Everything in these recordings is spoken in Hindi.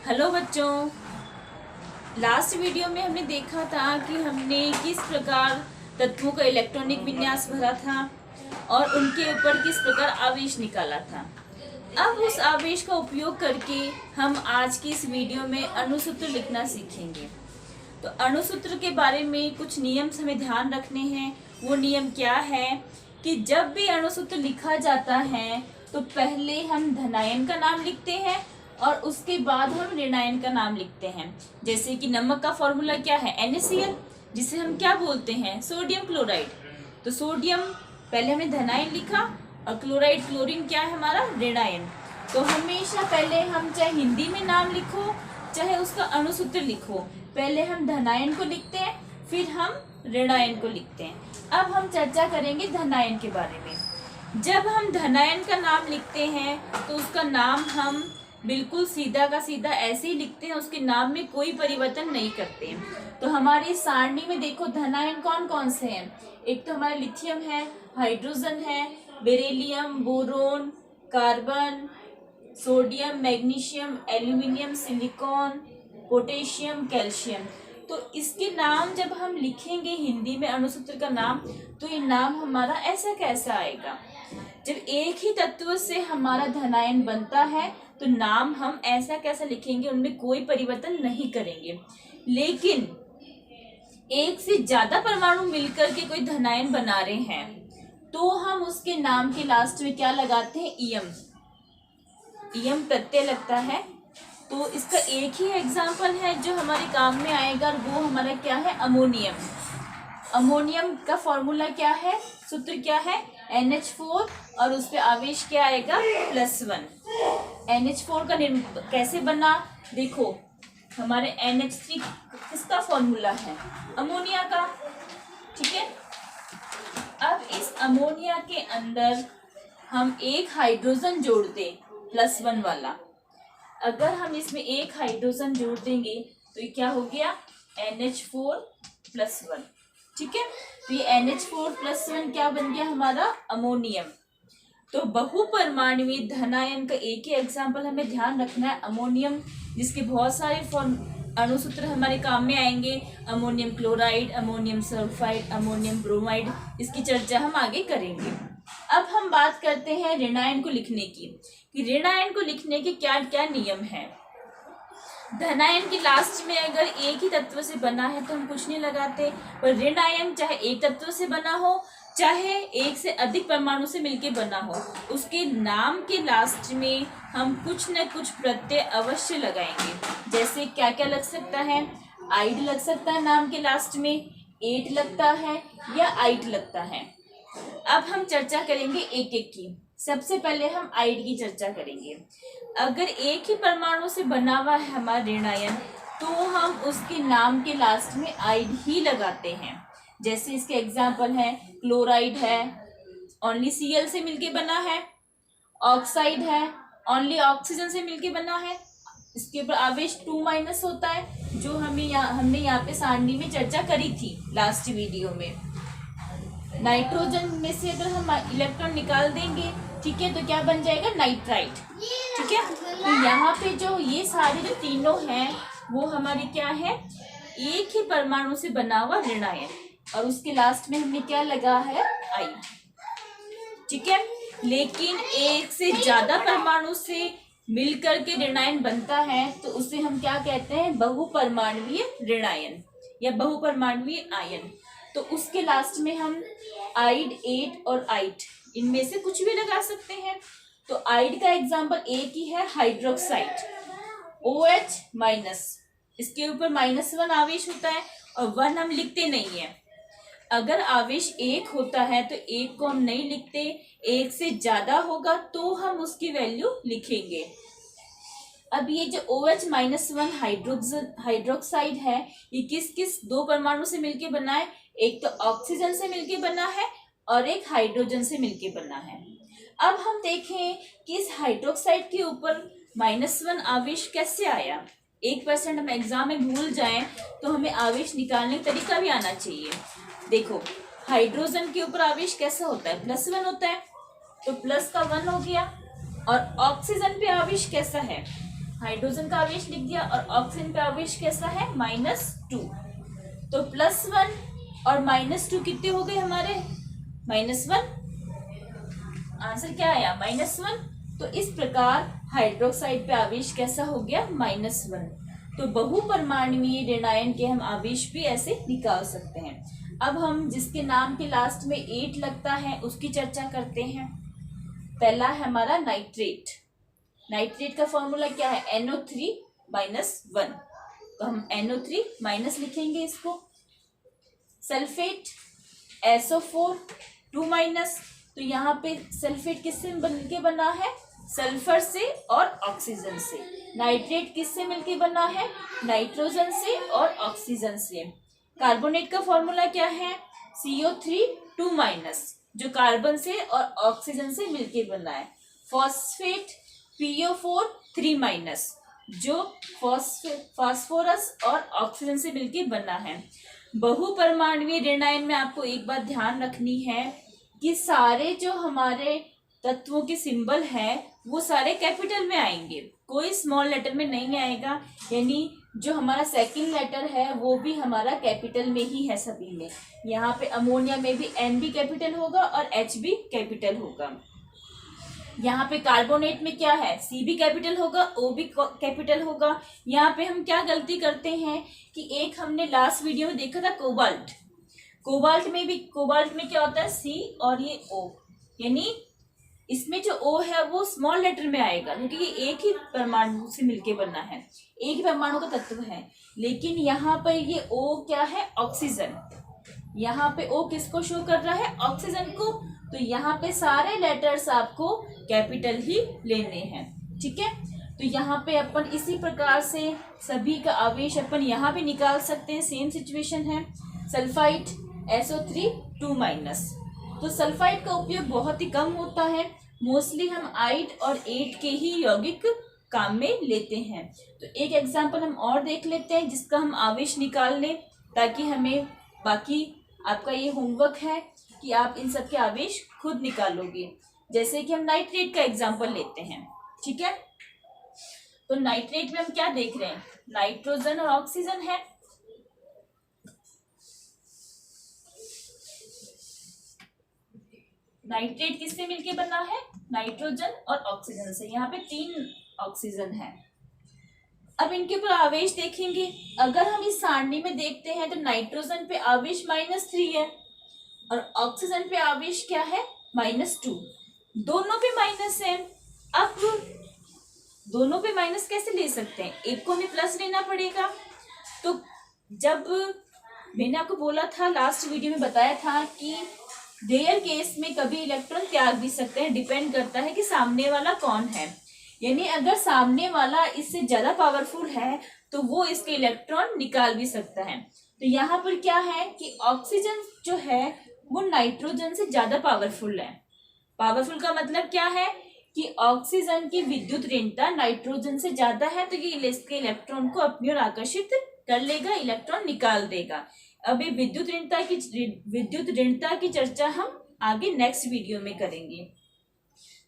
हेलो बच्चों, लास्ट वीडियो में हमने देखा था कि हमने किस प्रकार तत्वों का इलेक्ट्रॉनिक विन्यास भरा था और उनके ऊपर किस प्रकार आवेश निकाला था। अब उस आवेश का उपयोग करके हम आज की इस वीडियो में अणुसूत्र लिखना सीखेंगे। तो अणुसूत्र के बारे में कुछ नियम हमें ध्यान रखने हैं। वो नियम क्या है कि जब भी अणुसूत्र लिखा जाता है तो पहले हम धनायन का नाम लिखते हैं और उसके बाद हम ऋणायन का नाम लिखते हैं। जैसे कि नमक का फॉर्मूला क्या है, NaCl, जिसे हम क्या बोलते हैं, सोडियम क्लोराइड। तो सोडियम पहले हमने धनायन लिखा और क्लोराइड क्लोरीन क्या है हमारा, ऋणायन। तो हमेशा पहले हम चाहे हिंदी में नाम लिखो चाहे उसका अणुसूत्र लिखो, पहले हम धनायन को लिखते हैं फिर हम ऋणायन को लिखते हैं। अब हम चर्चा करेंगे धनायन के बारे में। जब हम धनायन का नाम लिखते हैं तो उसका नाम हम बिल्कुल सीधा का सीधा ऐसे ही लिखते हैं, उसके नाम में कोई परिवर्तन नहीं करते हैं। तो हमारी सारणी में देखो धनायन कौन कौन से हैं। एक तो हमारा लिथियम है, हाइड्रोजन है, beryllium, boron, carbon, sodium, magnesium, aluminium, silicon, potassium, calcium. तो इसके नाम जब हम लिखेंगे हिंदी में अणुसूत्र का नाम, तो ये नाम हमारा ऐसा कैसा आएगा। जब एक ही तत्व से हमारा धनायन बनता है तो नाम हम ऐसा कैसा लिखेंगे, उनमें कोई परिवर्तन नहीं करेंगे। लेकिन एक से ज्यादा परमाणु मिलकर के कोई धनायन बना रहे हैं तो हम उसके नाम के लास्ट में क्या लगाते हैं, इयम। इयम प्रत्यय लगता है। तो इसका एक ही एग्जाम्पल है जो हमारे काम में आएगा, वो हमारा क्या है, अमोनियम। अमोनियम का फॉर्मूला क्या है, सूत्र क्या है, NH4 और उस पे आवेश क्या आएगा, +1। NH4 का कैसे बना, देखो हमारे NH3 किसका फॉर्मूला है, अमोनिया का। ठीक है, अब इस अमोनिया के अंदर हम एक हाइड्रोजन जोड़ दें +1 वाला। अगर हम इसमें एक हाइड्रोजन जोड़ देंगे तो ये क्या हो गया, NH4+1। ठीक है, तो ये NH4+1 क्या बन गया हमारा, अमोनियम। तो बहुपरमाणुवी धनायन का एक ही एग्जाम्पल हमें ध्यान रखना है, अमोनियम, जिसके बहुत सारे अणुसूत्र हमारे काम में आएंगे। Ammonium chloride, ammonium sulphide, ammonium bromide, इसकी चर्चा हम आगे करेंगे। अब हम बात करते हैं ऋणायन को लिखने की, कि ऋणायन को लिखने के क्या क्या नियम हैं। धनायन के लास्ट में अगर एक ही तत्व से बना है तो हम कुछ नहीं लगाते, पर ऋणायन चाहे एक तत्व से बना हो चाहे एक से अधिक परमाणु से मिलके बना हो, उसके नाम के लास्ट में हम कुछ न कुछ प्रत्यय अवश्य लगाएंगे। जैसे क्या क्या लग सकता है, आइड लग सकता है नाम के लास्ट में, एट लगता है या आइट लगता है। अब हम चर्चा करेंगे एक एक की। सबसे पहले हम आइड की चर्चा करेंगे। अगर एक ही परमाणु से बना हुआ है हमारा ऋणायन तो हम उसके नाम के लास्ट में आइड ही लगाते हैं। जैसे इसके एग्जाम्पल है, क्लोराइड है, ओनली Cl से मिलके बना है। ऑक्साइड है, ओनली ऑक्सीजन से मिलके बना है। इसके ऊपर आवेश 2- होता है, जो हमने यहाँ पे सारणी में चर्चा करी थी लास्ट वीडियो में। नाइट्रोजन में से अगर हम इलेक्ट्रॉन निकाल देंगे, ठीक है, तो क्या बन जाएगा, नाइट्राइट। ठीक है, तो यहाँ पे जो ये सारे जो तीनों हैं वो हमारे क्या है, एक ही परमाणु से बना हुआ ऋणायन, और उसके लास्ट में हमने क्या लगा है, आई। ठीक है, लेकिन एक से ज्यादा परमाणु से मिलकर के ऋणायन बनता है तो उसे हम क्या कहते हैं, बहुपरमाणुवीय ऋणायन या बहुपरमाणुवीय आयन। तो उसके लास्ट में हम आइड, एट और आइट, इनमें से कुछ भी लगा सकते हैं। तो आइड का एग्जाम्पल एक ही है, हाइड्रोक्साइड, OH-, इसके ऊपर -1 आवेश होता है और 1 हम लिखते नहीं है। अगर आवेश 1 होता है तो 1 को हम नहीं लिखते, 1 से ज्यादा होगा तो हम उसकी वैल्यू लिखेंगे। अब ये जो OH-1 हाइड्रोक्साइड है, ये किस किस दो परमाणु से मिलके बना है, एक तो ऑक्सीजन से मिलके बना है और एक हाइड्रोजन से मिलके बना है। अब हम देखें कि इस हाइड्रोक्साइड के ऊपर -1 आवेश कैसे आया। 1% हम एग्जाम में भूल जाएं तो हमें आवेश निकालने का तरीका भी आना चाहिए। देखो हाइड्रोजन के ऊपर आवेश कैसा होता है, +1 होता है, तो प्लस का 1 हो गया। और ऑक्सीजन पे आवेश कैसा है, हाइड्रोजन का आवेश लिख दिया और ऑक्सीजन का आवेश कैसा है -2। तो +1 और -2 कितने हो गए हमारे -1। आंसर क्या आया -1। तो इस प्रकार हाइड्रोक्साइड पे आवेश कैसा हो गया -1। तो बहुपरमाणुवीय ऋणायन के हम आवेश भी ऐसे निकाल सकते हैं। अब हम जिसके नाम के लास्ट में 8 लगता है उसकी चर्चा करते हैं। पहला है हमारा नाइट्रेट। नाइट्रेट का फॉर्मूला क्या है NO3-1। तो हम NO3- लिखेंगे इसको। Sulphate SO4 2-। तो यहाँ पे सल्फेट किससे मिलके बना है सल्फर से और ऑक्सीजन से। नाइट्रेट किससे मिलके बना है नाइट्रोजन से और ऑक्सीजन से। कार्बोनेट का फॉर्मूला क्या है CO3 2-, जो कार्बन से और ऑक्सीजन से मिलके बना है। फॉस्फेट PO4 3-, जो फास्फोरस और ऑक्सीजन से मिलके बना है। बहुपरमाणुवीय ऋणायन में आपको एक बात ध्यान रखनी है कि सारे जो हमारे तत्वों के सिंबल है वो सारे कैपिटल में आएंगे, कोई स्मॉल लेटर में नहीं आएगा। यानी जो हमारा सेकंड लेटर है वो भी हमारा कैपिटल में ही है सभी में। यहाँ पे अमोनिया में भी N भी कैपिटल होगा और H भी कैपिटल होगा। यहाँ पे कार्बोनेट में क्या है C भी कैपिटल होगा, O भी कैपिटल होगा। यहाँ पे हम क्या गलती करते हैं कि एक हमने लास्ट वीडियो में देखा था कोबाल्ट। कोबाल्ट में क्या होता है C और ये O, यानी इसमें जो O है वो स्मॉल लेटर में आएगा क्योंकि ये एक ही परमाणु से मिलके बना है, एक ही परमाणु का तत्व है। लेकिन यहाँ पर ये O क्या है ऑक्सीजन। यहाँ पे O किसको शो कर रहा है ऑक्सीजन को। तो यहाँ पे सारे लेटर्स आपको कैपिटल ही लेने हैं, ठीक है। तो यहाँ पे अपन इसी प्रकार से सभी का आवेश अपन यहाँ पे निकाल सकते हैं। सेम सिचुएशन है। Sulphide SO3 2-। तो सल्फाइड का उपयोग बहुत ही कम होता है। मोस्टली हम आइड और 8 के ही यौगिक काम में लेते हैं। तो एक एग्जांपल हम और देख लेते हैं जिसका हम आवेश निकाल लें, ताकि हमें बाकी आपका ये होमवर्क है कि आप इन सब के आवेश खुद निकालोगे। जैसे कि हम नाइट्रेट का एग्जांपल लेते हैं, ठीक है। तो नाइट्रेट में हम क्या देख रहे हैं नाइट्रोजन और ऑक्सीजन है। नाइट्रेट किससे मिलके बना है नाइट्रोजन और ऑक्सीजन से। यहाँ पे 3 ऑक्सीजन है। अब इनके ऊपर आवेश देखेंगे। अगर हम इस सारणी में देखते हैं तो नाइट्रोजन पे आवेश -3 है और ऑक्सीजन पे आवेश क्या है -2। दोनों पे माइनस है। अब दोनों पे माइनस कैसे ले सकते हैं, एक को हमें प्लस लेना पड़ेगा। तो जब मैंने आपको बोला था लास्ट वीडियो में बताया था कि रेयर केस में कभी इलेक्ट्रॉन त्याग भी सकते हैं, डिपेंड करता है कि सामने वाला कौन है। यानी अगर सामने वाला इससे ज्यादा पावरफुल है तो वो इसके इलेक्ट्रॉन निकाल भी सकता है। तो यहाँ पर क्या है कि ऑक्सीजन जो है वो नाइट्रोजन से ज्यादा पावरफुल है। पावरफुल का मतलब क्या है कि ऑक्सीजन की विद्युत ऋणता नाइट्रोजन से ज्यादा है, तो ये इसके इलेक्ट्रॉन को अपनी ओर आकर्षित कर लेगा, इलेक्ट्रॉन निकाल देगा। अब ये विद्युत ऋणता की चर्चा हम आगे नेक्स्ट वीडियो में करेंगे।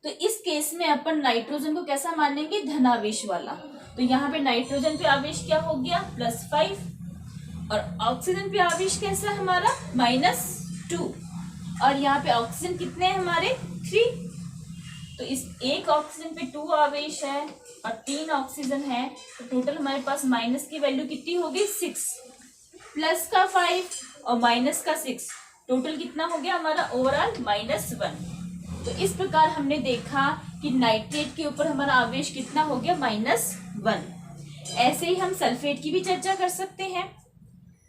तो इस केस में अपन नाइट्रोजन को कैसा मानेंगे धनावेश वाला। तो यहाँ पे नाइट्रोजन पे आवेश क्या हो गया +5 और ऑक्सीजन पे आवेश कैसा हमारा -2 और यहाँ पे ऑक्सीजन कितने हैं हमारे 3। तो इस एक ऑक्सीजन पे 2 आवेश है और 3 ऑक्सीजन है, तो टोटल हमारे पास माइनस की वैल्यू कितनी होगी 6, प्लस का 5 और माइनस का 6, टोटल कितना हो गया हमारा ओवरऑल -1। तो इस प्रकार हमने देखा कि नाइट्रेट के ऊपर हमारा आवेश कितना हो गया -1। ऐसे ही हम सल्फेट की भी चर्चा कर सकते हैं।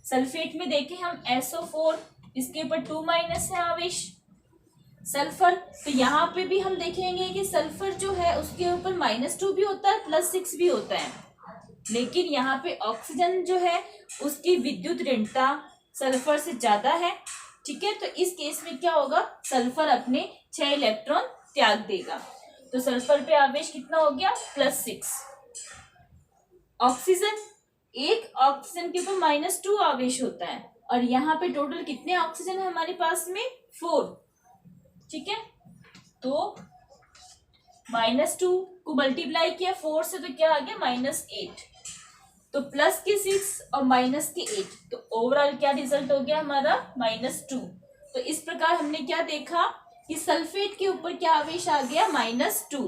सल्फेट में देखें हम SO4, इसके ऊपर 2- है आवेश। सल्फर, तो यहाँ पे भी हम देखेंगे कि सल्फर जो है उसके ऊपर -2 भी होता है, +6 भी होता है। लेकिन यहाँ पे ऑक्सीजन जो है उसकी विद्युत ऋणता सल्फर से ज्यादा है, ठीक है। तो इस केस में क्या होगा सल्फर अपने 6 इलेक्ट्रॉन त्याग देगा। तो सल्फर पे आवेश कितना हो गया +6। ऑक्सीजन, एक ऑक्सीजन के ऊपर -2 आवेश होता है और यहाँ पे टोटल कितने ऑक्सीजन है हमारे पास में 4, ठीक है। तो -2 को मल्टीप्लाई किया 4 से तो क्या आ गया -8। तो प्लस के 6 और माइनस के 8, तो ओवरऑल क्या रिजल्ट हो गया हमारा -2। तो इस प्रकार हमने क्या देखा कि सल्फेट के ऊपर क्या आवेश आ गया -2।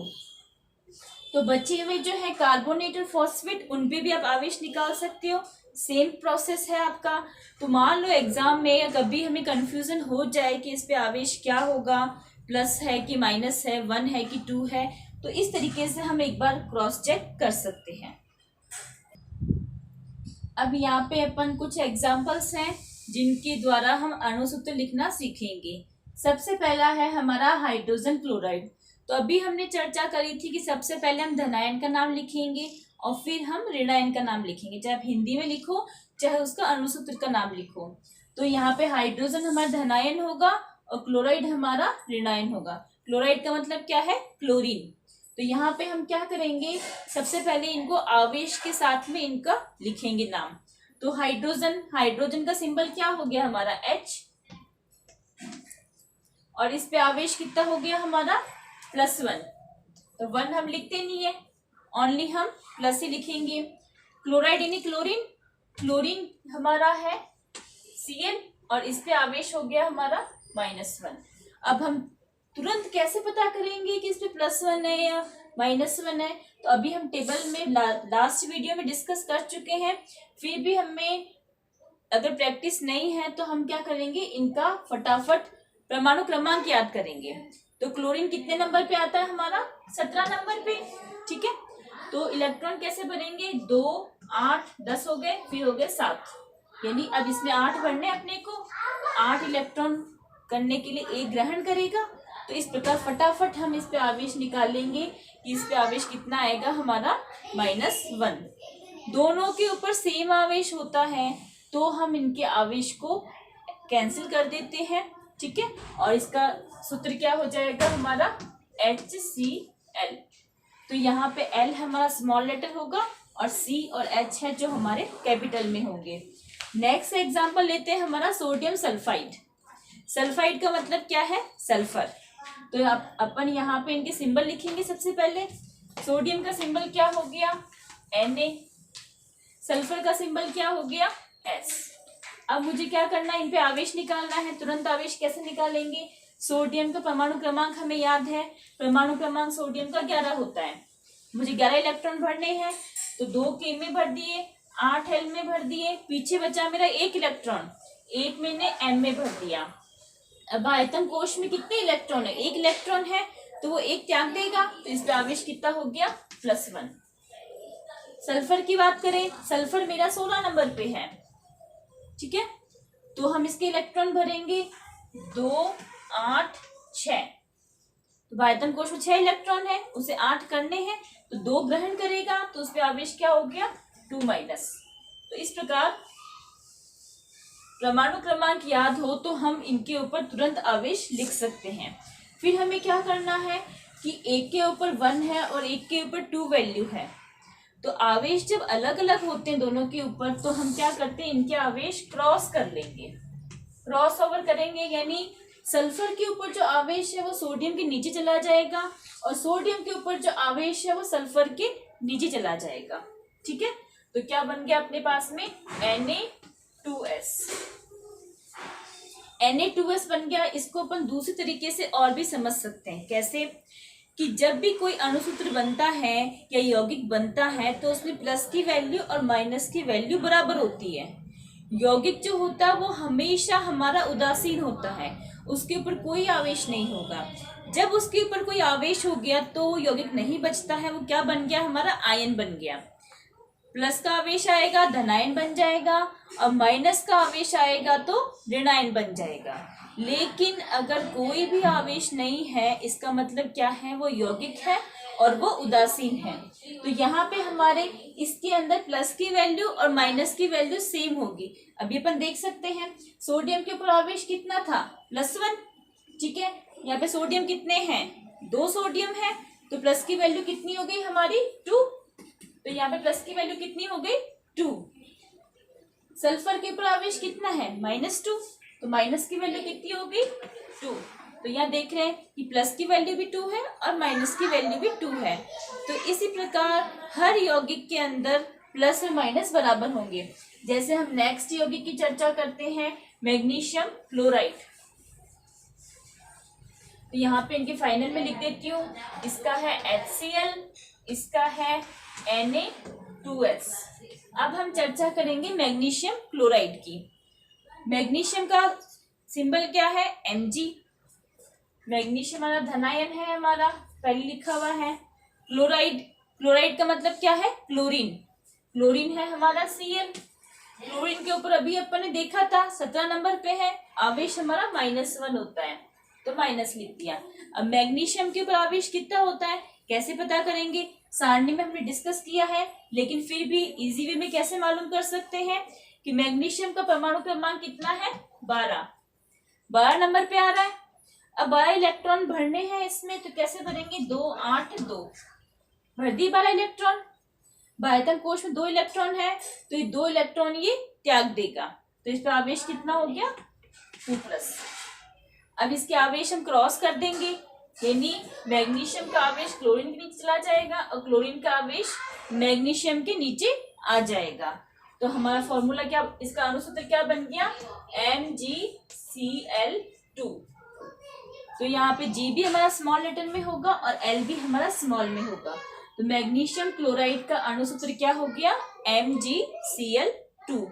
तो बचे हुए जो है कार्बोनेट और फॉस्फेट, उन पे भी आप आवेश निकाल सकते हो, सेम प्रोसेस है आपका। तो मान लो एग्जाम में या कभी हमें कंफ्यूजन हो जाए कि इस पे आवेश क्या होगा, प्लस है कि माइनस है, 1 है कि 2 है, तो इस तरीके से हम एक बार क्रॉस चेक कर सकते हैं। अब यहाँ पे अपन कुछ एग्जाम्पल्स हैं जिनके द्वारा हम अणुसूत्र लिखना सीखेंगे। सबसे पहला है हमारा हाइड्रोजन क्लोराइड। तो अभी हमने चर्चा करी थी कि सबसे पहले हम धनायन का नाम लिखेंगे और फिर हम ऋणायन का नाम लिखेंगे, चाहे आप हिंदी में लिखो चाहे उसका अणुसूत्र का नाम लिखो। तो यहाँ पे हाइड्रोजन हमारा धनायन होगा और क्लोराइड हमारा ऋणायन होगा। क्लोराइड का मतलब क्या है, क्लोरीन। तो यहाँ पे हम क्या करेंगे, सबसे पहले इनको आवेश के साथ में इनका लिखेंगे नाम। तो हाइड्रोजन का सिंबल क्या हो गया हमारा H, और इस पे आवेश कितना हो गया हमारा +1। तो 1 हम लिखते नहीं है, ओनली हम प्लस ही लिखेंगे। क्लोराइड यानी क्लोरीन हमारा है Cl, और इस पे आवेश हो गया हमारा -1। अब हम तुरंत कैसे पता करेंगे कि इस पे +1 है या -1 है, तो अभी हम टेबल में लास्ट वीडियो में डिस्कस कर चुके हैं। फिर भी हमें अगर प्रैक्टिस नहीं है तो हम क्या करेंगे, इनका फटाफट परमाणु क्रमांक याद करेंगे। तो क्लोरीन कितने नंबर पे आता है हमारा, 17 नंबर पे, ठीक है। तो इलेक्ट्रॉन कैसे भरेंगे, 2 8 10 हो गए, फिर हो गए 7, यानी अब इसमें 8 भरने अपने को, 8 इलेक्ट्रॉन करने के लिए 1 ग्रहण करेगा। तो इस प्रकार फटाफट हम इस पे आवेश निकालेंगे कि इस पे आवेश कितना आएगा हमारा -1। दोनों के ऊपर सेम आवेश होता है तो हम इनके आवेश को कैंसिल कर देते हैं, ठीक है। और इसका सूत्र क्या हो जाएगा हमारा HCl। तो यहाँ पे L हमारा स्मॉल लेटर होगा और C और H है जो हमारे कैपिटल में होंगे। नेक्स्ट एग्जांपल लेते हैं हमारा सोडियम सल्फाइड। सल्फाइड का मतलब क्या है, सल्फर। तो अपन यहाँ पे इनके सिंबल लिखेंगे। सबसे पहले सोडियम का सिंबल क्या हो गया Na, सल्फर का सिंबल क्या हो गया S। अब मुझे क्या करना है, इन पे आवेश निकालना है। तुरंत आवेश कैसे निकालेंगे, सोडियम का परमाणु क्रमांक हमें याद है, परमाणु क्रमांक सोडियम का 11 होता है। मुझे 11 इलेक्ट्रॉन भरने हैं, तो 2 K में भर दिए, 8 L में भर दिए, पीछे बचा मेरा 1 इलेक्ट्रॉन, 1 मैंने M में भर दिया। अब आयतन कोश में कितने इलेक्ट्रॉन है, 1 इलेक्ट्रॉन है, तो वो 1 त्याग देगा, तो इस पे आवेश कितना हो गया +1। सल्फर की बात करें, सल्फर मेरा 16 नंबर पे है, ठीक है। तो हम इसके इलेक्ट्रॉन भरेंगे 2 8 6। तो आयतन कोश में 6 इलेक्ट्रॉन है, उसे 8 करने हैं, तो 2 ग्रहण करेगा, तो उस पे आवेश क्या हो गया 2-। तो इस प्रकार परमाणु क्रमांक याद हो तो हम इनके ऊपर तुरंत आवेश लिख सकते हैं। फिर हमें क्या करना है कि एक के ऊपर 1 है और एक के ऊपर 2 वैल्यू है। तो आवेश जब अलग अलग होते हैं दोनों के ऊपर, तो हम क्या करते हैं, इनके आवेश क्रॉस कर लेंगे, क्रॉस ओवर करेंगे, यानी सल्फर के ऊपर जो आवेश है वो सोडियम के नीचे चला जाएगा और सोडियम के ऊपर जो आवेश है वो सल्फर के नीचे चला जाएगा, ठीक है। तो क्या बन गया अपने पास में Na2S। Na2S बन गया। इसको अपन दूसरी तरीके से और भी समझ सकते हैं, कैसे कि जब भी कोई अणुसूत्र बनता है या यौगिक बनता है तो उसमें प्लस की वैल्यू और माइनस की वैल्यू बराबर होती है। यौगिक जो होता है वो हमेशा हमारा उदासीन होता है, उसके ऊपर कोई आवेश नहीं होगा। जब उसके ऊपर कोई आवेश हो गया तो यौगिक नहीं बचता है, वो क्या बन गया हमारा आयन बन गया। प्लस का आवेश आएगा धनायन बन जाएगा और माइनस का आवेश आएगा तो ऋणायन बन जाएगा। लेकिन अगर कोई भी आवेश नहीं है, इसका मतलब क्या है, वो यौगिक है और वो उदासीन है। तो यहाँ पे हमारे इसके अंदर प्लस की वैल्यू और माइनस की वैल्यू सेम होगी। अभी अपन देख सकते हैं सोडियम के ऊपर आवेश कितना था +1, ठीक है। यहाँ पे सोडियम कितने हैं, 2 सोडियम है, तो प्लस की वैल्यू कितनी हो गई हमारी 2। तो यहाँ पे प्लस की वैल्यू कितनी हो गई 2। सल्फर के ऊपर आवेश कितना है -2, तो माइनस की वैल्यू कितनी हो गई 2। तो यहाँ देख रहे हैं कि प्लस की वैल्यू भी 2 है और माइनस की वैल्यू भी 2 है। तो इसी प्रकार हर यौगिक के अंदर प्लस और माइनस बराबर होंगे। जैसे हम नेक्स्ट यौगिक की चर्चा करते हैं, मैग्नीशियम क्लोराइड। तो यहाँ पे इनके फाइनल में लिख देती हूँ, इसका है HCl, इसका है Na2S। अब हम चर्चा करेंगे मैग्नीशियम क्लोराइड की। मैग्नीशियम का सिंबल क्या है? Mg। मैग्नीशियम हमारा धनायन है, हमारा पहले लिखा हुआ है। क्लोराइड, क्लोराइड का मतलब क्या है? क्लोरीन। क्लोरीन है हमारा Cl। क्लोरीन के ऊपर अभी अपन ने देखा था 17 नंबर पे है, आवेश हमारा -1 होता है, तो माइनस लिख दिया। अब मैग्नीशियम के ऊपर आवेश कितना होता है, कैसे पता करेंगे? सारणी में हमने डिस्कस किया है, लेकिन फिर भी इजी वे में कैसे मालूम कर सकते हैं कि मैग्नीशियम का परमाणु क्रमांक कितना है? 12 नंबर पे आ रहा है। अब 12 इलेक्ट्रॉन भरने हैं इसमें, तो कैसे भरेंगे? 2 8 2 भर दी 12 इलेक्ट्रॉन। बाह्यतम कोश में 2 इलेक्ट्रॉन है, तो ये 2 इलेक्ट्रॉन ये त्याग देगा, तो इस पर आवेश कितना हो गया? 2+। अब इसके आवेश हम क्रॉस कर देंगे, यानी मैग्नीशियम का आवेश क्लोरीन के नीचे चला जाएगा और क्लोरीन का आवेश मैग्नीशियम के नीचे आ जाएगा। तो हमारा फॉर्मूला क्या, इसका अनुसूत्र क्या बन गया? MgCl2। तो यहाँ पे G भी हमारा स्मॉल लेटर में होगा और L भी हमारा स्मॉल में होगा। तो मैग्नीशियम क्लोराइड का अणुसूत्र क्या हो गया? MgCl2।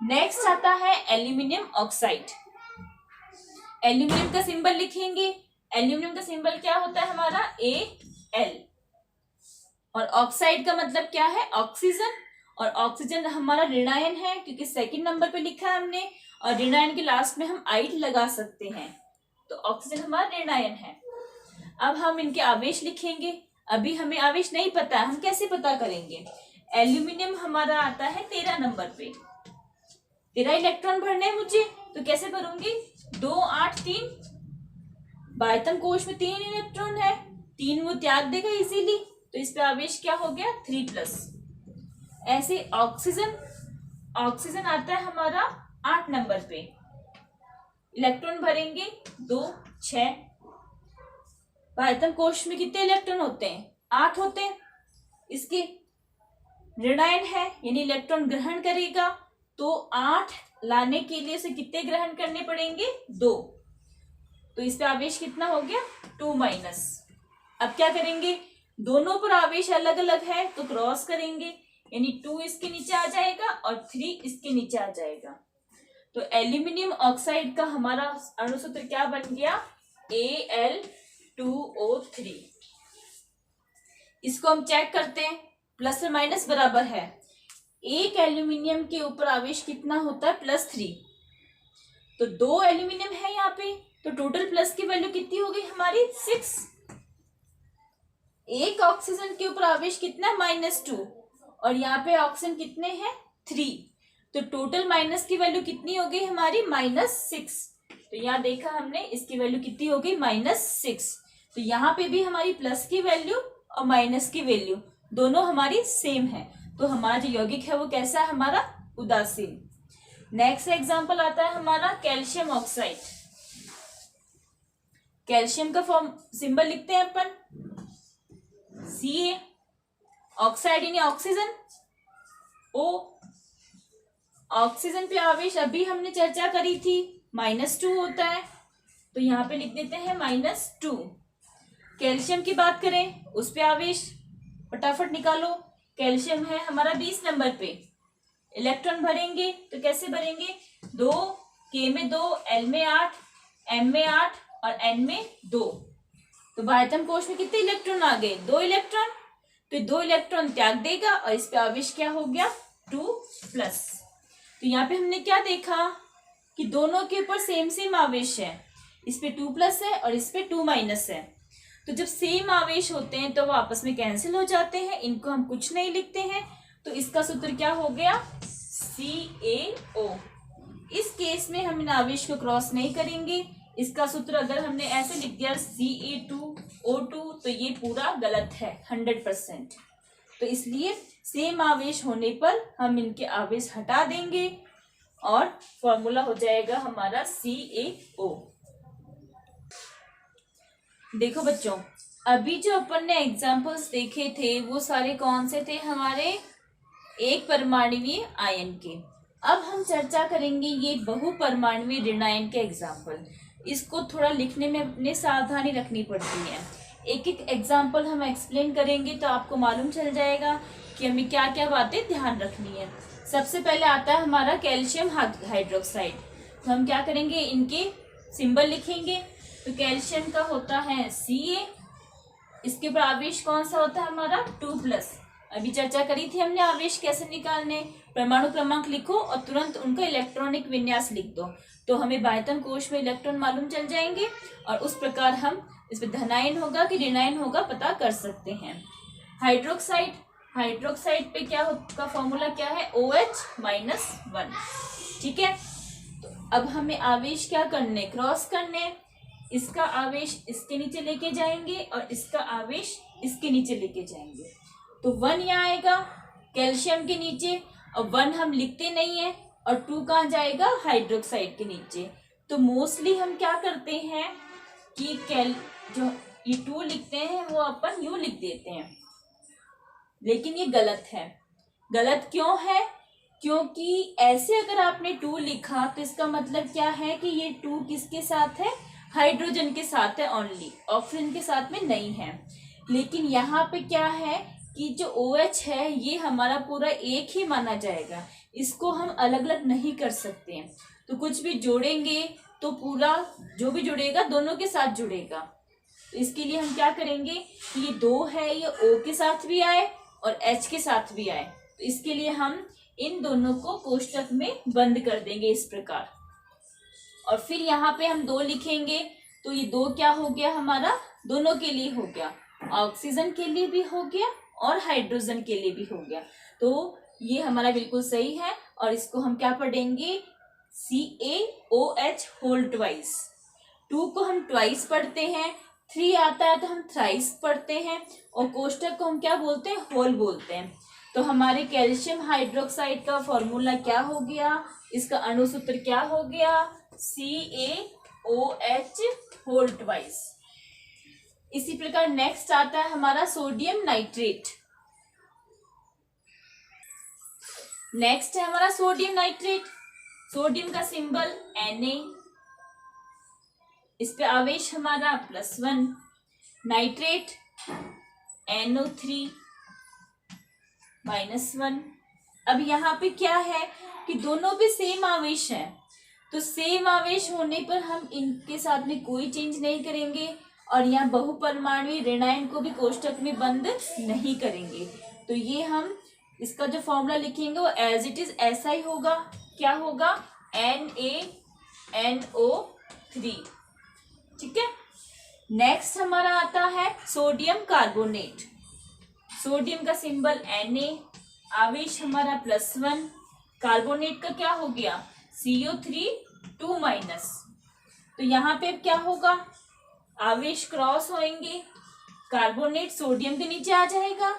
नेक्स्ट आता है एल्यूमिनियम ऑक्साइड। एल्यूमिनियम का सिंबल लिखेंगे। एल्यूमिनियम का सिंबल क्या होता है हमारा? Al। और ऑक्साइड का मतलब क्या है? ऑक्सीजन। और ऑक्सीजन हमारा ऋणायन है, क्योंकि सेकंड नंबर पे लिखा है हमने, और ऋणायन के लास्ट में हम आइड लगा सकते हैं, तो ऑक्सीजन हमारा ऋणायन है। अब हम इनके आवेश लिखेंगे। अभी हमें आवेश नहीं पता है, हम कैसे पता करेंगे? एल्यूमिनियम हमारा आता है 13 नंबर पे, 13 इलेक्ट्रॉन भरने हैं मुझे, तो कैसे भरूंगी? 2 8 3। बाह्यतम कोश में 3 इलेक्ट्रॉन है, 3 वो त्याग देगा इजीली, तो इस पे आवेश क्या हो गया? 3+। ऐसे ऑक्सीजन, ऑक्सीजन आता है हमारा 8 नंबर पे, इलेक्ट्रॉन भरेंगे 2 6। बाह्यतम कोश में कितने इलेक्ट्रॉन होते हैं? 8 होते हैं। इसके ऋणायन है, यानी इलेक्ट्रॉन ग्रहण करेगा, तो 8 लाने के लिए उसे कितने ग्रहण करने पड़ेंगे? 2। तो इस पे आवेश कितना हो गया? 2-। अब क्या करेंगे? दोनों पर आवेश अलग अलग है, तो क्रॉस करेंगे, यानी 2 इसके नीचे आ जाएगा और 3 इसके नीचे आ जाएगा। तो एल्यूमिनियम ऑक्साइड का हमारा अणुसूत्र क्या बन गया? Al2O3। इसको हम चेक करते हैं, प्लस और माइनस बराबर है। एक एल्यूमिनियम के ऊपर आवेश कितना होता है? +3। तो 2 एल्यूमिनियम है यहाँ पे, तो टोटल प्लस की वैल्यू कितनी हो गई हमारी? 6। एक ऑक्सीजन के ऊपर आवेश कितना है? -2, और यहाँ पे ऑक्सीजन कितने हैं? 3, तो टोटल माइनस की वैल्यू कितनी हो गई हमारी? -6। तो यहाँ देखा हमने, इसकी वैल्यू कितनी हो गई? -6। तो यहाँ पे भी हमारी प्लस की वैल्यू और माइनस की वैल्यू दोनों हमारी सेम है, तो हमारा जो यौगिक है वो कैसा है? हमारा उदासीन। नेक्स्ट एग्जाम्पल आता है हमारा कैल्शियम ऑक्साइड। कैल्शियम का फॉर्म सिंबल लिखते हैं अपन Ca। ऑक्साइड यानी ऑक्सीजन, O। ऑक्सीजन पे आवेश अभी हमने चर्चा करी थी, -2 होता है, तो यहाँ पे लिख देते हैं -2। कैल्शियम की बात करें, उस पे आवेश फटाफट निकालो। कैल्शियम है हमारा 20 नंबर पे, इलेक्ट्रॉन भरेंगे तो कैसे भरेंगे? 2, K में 2, L में 8, M में 8 और N में 2। तो बाह्यतम कोश में कितने इलेक्ट्रॉन आ गए? 2 इलेक्ट्रॉन। तो 2 इलेक्ट्रॉन त्याग देगा और इस पे आवेश क्या हो गया? 2+। तो यहाँ पे हमने क्या देखा कि दोनों के ऊपर सेम सेम आवेश है, इस पे 2+ है और इस पे 2- है। तो जब सेम आवेश होते हैं तो वो आपस में कैंसिल हो जाते हैं, इनको हम कुछ नहीं लिखते हैं, तो इसका सूत्र क्या हो गया? CaO। इस केस में हम इन आवेश को क्रॉस नहीं करेंगे। इसका सूत्र अगर हमने ऐसे लिख दिया Ca2O2, तो ये पूरा गलत है 100%। तो इसलिए सेम आवेश होने पर हम इनके आवेश हटा देंगे और फॉर्मूला हो जाएगा हमारा CaO। देखो बच्चों, अभी जो अपन ने एग्जाम्पल्स देखे थे वो सारे कौन से थे? हमारे एक परमाणुवीय आयन के। अब हम चर्चा करेंगे ये बहुपरमाणुवीय ऋण आयन के एग्जाम्पल। इसको थोड़ा लिखने में अपने सावधानी रखनी पड़ती है। एक एक एग्जाम्पल हम एक्सप्लेन करेंगे तो आपको मालूम चल जाएगा कि हमें क्या क्या बातें ध्यान रखनी है। सबसे पहले आता है हमारा कैल्शियम हाइड्रोक्साइड। तो हम क्या करेंगे, इनके सिंबल लिखेंगे। तो कैल्शियम का होता है Ca, इसके ऊपर आवेश कौन सा होता है हमारा 2+। अभी चर्चा करी थी हमने आवेश कैसे निकालने। परमाणु क्रमांक लिखो और तुरंत उनका इलेक्ट्रॉनिक विन्यास लिख दो, तो हमें बाह्यतम कोश में इलेक्ट्रॉन मालूम चल जाएंगे और उस प्रकार हम इसमें धनायन होगा कि ऋणायन होगा पता कर सकते हैं। हाइड्रोक्साइड, हाइड्रोक्साइड पे क्या का फॉर्मूला क्या है? OH-1। ठीक है, तो अब हमें आवेश क्या करने, क्रॉस करने। इसका आवेश इसके नीचे लेके जाएंगे और इसका आवेश इसके नीचे लेके जाएंगे। तो 1 यहाँ आएगा कैल्शियम के नीचे, और 1 हम लिखते नहीं है, और 2 कहाँ जाएगा? हाइड्रोक्साइड के नीचे। तो मोस्टली हम क्या करते हैं कि जो ये 2 लिखते हैं वो अपन यूं लिख देते हैं, लेकिन ये गलत है। गलत क्यों है? क्योंकि ऐसे अगर आपने 2 लिखा तो इसका मतलब क्या है कि ये 2 किसके साथ है? हाइड्रोजन के साथ है ओनली, ऑक्सीजन के साथ में नहीं है। लेकिन यहाँ पे क्या है कि जो OH है ये हमारा पूरा एक ही माना जाएगा, इसको हम अलग अलग नहीं कर सकते हैं। तो कुछ भी जोड़ेंगे तो पूरा जो भी जुड़ेगा दोनों के साथ जुड़ेगा। तो इसके लिए हम क्या करेंगे कि ये 2 है, ये O के साथ भी आए और H के साथ भी आए। तो इसके लिए हम इन दोनों को कोष्टक में बंद कर देंगे इस प्रकार। और फिर यहाँ पे हम 2 लिखेंगे, तो ये 2 क्या हो गया हमारा? दोनों के लिए हो गया, ऑक्सीजन के लिए भी हो गया और हाइड्रोजन के लिए भी हो गया। तो ये हमारा बिल्कुल सही है। और इसको हम क्या पढ़ेंगे? CaOH whole twice. 2 को हम ट्वाइस पढ़ते हैं, 3 आता है तो हम थ्राइस पढ़ते हैं, और कोष्टक को हम क्या बोलते हैं? होल बोलते हैं। तो हमारे कैल्शियम हाइड्रोक्साइड का फॉर्मूला क्या हो गया? इसका अणुसूत्र क्या हो गया? CaOH whole twice. इसी प्रकार नेक्स्ट आता है हमारा सोडियम नाइट्रेट। नेक्स्ट है हमारा सोडियम नाइट्रेट। सोडियम का सिंबल Na, इस पे आवेश हमारा +1। Nitrate NO3 -1। अब यहाँ पे क्या है कि दोनों पे सेम आवेश है, तो सेम आवेश होने पर हम इनके साथ में कोई चेंज नहीं करेंगे और यहाँ बहुपरमाणुवीय ऋणायन को भी कोष्टक में बंद नहीं करेंगे। तो ये हम इसका जो फॉर्मूला लिखेंगे वो एज इट इज ऐसा ही होगा। क्या होगा? NaNO3। ठीक है, नेक्स्ट हमारा आता है सोडियम कार्बोनेट। सोडियम का सिंबल Na, आवेश हमारा +1। कार्बोनेट का क्या हो गया? CO3 2-। तो यहाँ पे क्या होगा? आवेश क्रॉस होएंगे, कार्बोनेट सोडियम के नीचे आ जाएगा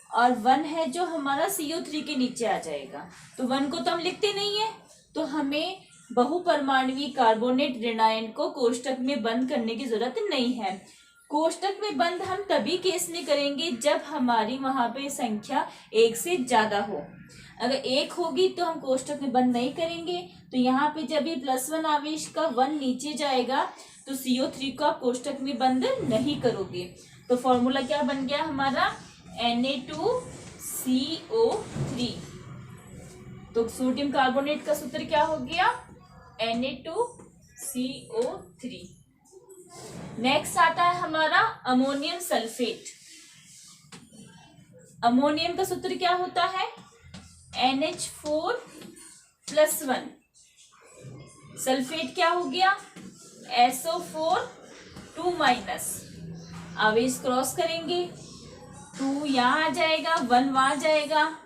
और 1 है जो हमारा CO3 के नीचे आ जाएगा। तो 1 को तो हम लिखते नहीं है, तो हमें बहुपरमाणुवीय कार्बोनेट ऋणायन को कोष्टक में बंद करने की जरूरत नहीं है। कोष्टक में बंद हम तभी केस में करेंगे जब हमारी वहां पे संख्या 1 से ज्यादा हो। अगर 1 होगी तो हम कोष्टक में बंद नहीं करेंगे। तो यहाँ पे जब ये +1 आवेश का 1 नीचे जाएगा तो CO3 को आप कोष्टक में बंद नहीं करोगे। तो फॉर्मूला क्या बन गया हमारा? Na2CO3। तो सोडियम कार्बोनेट का सूत्र क्या हो गया? Na2CO3। नेक्स्ट आता है हमारा अमोनियम सल्फेट। अमोनियम का सूत्र क्या होता है? NH4+1। सल्फेट क्या हो गया? SO4 2-। आवेश क्रॉस करेंगे, 2 यहाँ आ जाएगा, 1 वहां जाएगा,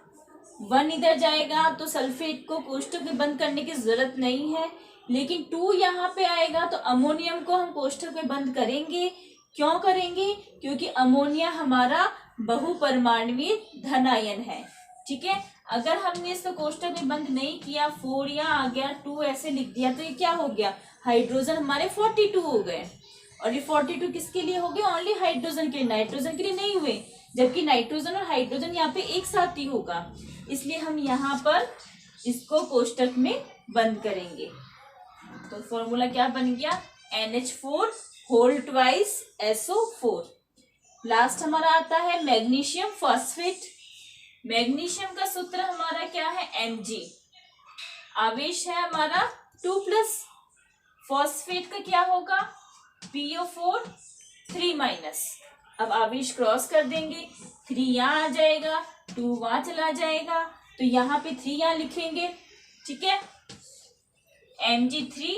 1 इधर जाएगा, तो सल्फेट को कोष्टक में बंद करने की जरूरत नहीं है। लेकिन 2 यहाँ पे आएगा तो अमोनियम को हम कोष्टक में बंद करेंगे। क्यों करेंगे? क्योंकि अमोनिया हमारा बहुपरमाणुवीय धन आयन है। ठीक है, अगर हमने इसको कोष्टक में बंद नहीं किया, 4 यहाँ आ गया, 2 ऐसे लिख दिया, तो ये क्या हो गया? हाइड्रोजन हमारे 42 हो गए और ये 42 किसके लिए हो गए? ओनली हाइड्रोजन के लिए, नाइट्रोजन के लिए नहीं हुए, जबकि नाइट्रोजन और हाइड्रोजन यहाँ पे एक साथ ही होगा, इसलिए हम यहाँ पर इसको कोष्टक में बंद करेंगे। तो फॉर्मूला क्या बन गया? NH4 whole twice SO4। Last हमारा आता है मैग्नीशियम फॉस्फेट। मैग्नीशियम का सूत्र हमारा क्या है? Mg। आवेश है हमारा 2+, फॉस्फेट का क्या होगा? PO4 3-। अब आवेश क्रॉस कर देंगे, 3 यहाँ आ जाएगा, 2 वहां चला जाएगा, तो यहाँ पे 3 यहाँ लिखेंगे, ठीक है। Mg3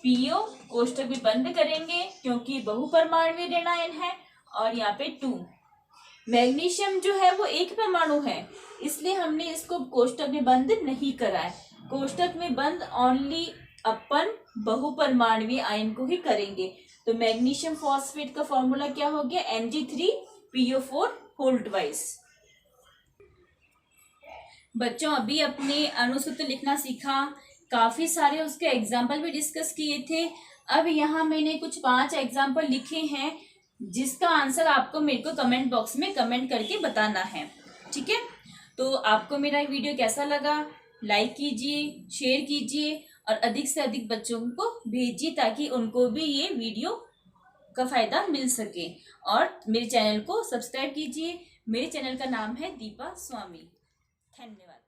PO कोष्टक भी बंद करेंगे क्योंकि बहुपरमाणुवीय ऋण आयन है, और यहाँ पे 2। मैग्नीशियम जो है वो एक परमाणु है, इसलिए हमने इसको कोष्टक में बंद नहीं करा है। कोष्टक में बंद ओनली अपन बहुपरमाणुवीय आयन को ही करेंगे। तो मैग्नीशियम फॉस्फेट का फॉर्मूला क्या हो गया? Mg3PO4 whole twice. बच्चों अभी अपने अणुसूत्र लिखना सीखा, काफी सारे उसके एग्जाम्पल भी डिस्कस किए थे। अब यहाँ मैंने कुछ 5 एग्जाम्पल लिखे हैं जिसका आंसर आपको मेरे को कमेंट बॉक्स में कमेंट करके बताना है, ठीक है। तो आपको मेरा वीडियो कैसा लगा? लाइक कीजिए, शेयर कीजिए और अधिक से अधिक बच्चों को भेजिए ताकि उनको भी ये वीडियो का फायदा मिल सके। और मेरे चैनल को सब्सक्राइब कीजिए। मेरे चैनल का नाम है दीपा स्वामी। धन्यवाद।